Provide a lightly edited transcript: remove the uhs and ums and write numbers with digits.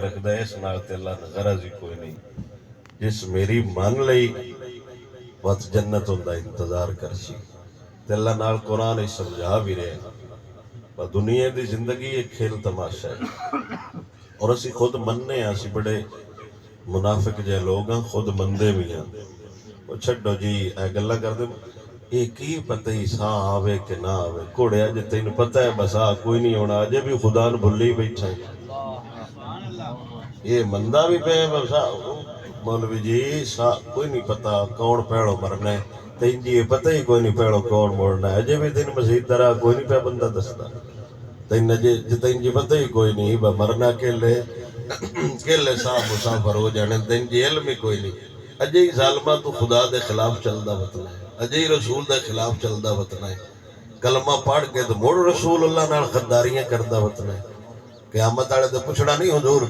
رکھدا ہے، اس نال تے اللہ نے غرض ہی کوئی نہیں۔ جس میری من لئی وقت جنت ہوندا انتظار کرسی تے اللہ نال قرآن ہی سمجھا بھی رہے ہیں۔ دنیا دی زندگی ایک کھیل تماشا ہے، اور اسی خود مننے ہیں، اسی بڑے منافق جے لوگ ہیں، خود مندے بھی ہیں۔ وہ چھڈو جی اے گلا کر دے، یہ کی پتہ ہی سا آوے کہ نہ آوے، کوڑیا جے تینوں پتہ ہے بس آ کوئی نہیں ہونا، اجے بھی خدا نو بھلی بیٹھا ہے۔ یہ مندہ بھی پہ بسا مولوی جی سا کوئی نہیں پتہ کون پیڑو مرنا ہے، تین جی پتہ ہی کوئی نہیں پیڑو کون مرنا ہے، اجے بھی تین مسیح طرح کوئی نہیں پہ بندہ دستا، تین جی پتہ ہی کوئی نہیں مرنا کیلے صاحب مسافر ہو جانے، تین جی علم ہی کوئی نہیں۔ اجے ہی ظالمہ تو خدا دے خلاف چلدا وطنا ہے، اجے ہی رسول دے خلاف چلدا وطنا ہے، کلمہ پڑھ کے تو مڑ رسول اللہ نال غداریاں کردا وطنا ہے۔ قیامت والے تے پوچھنا نہیں حضور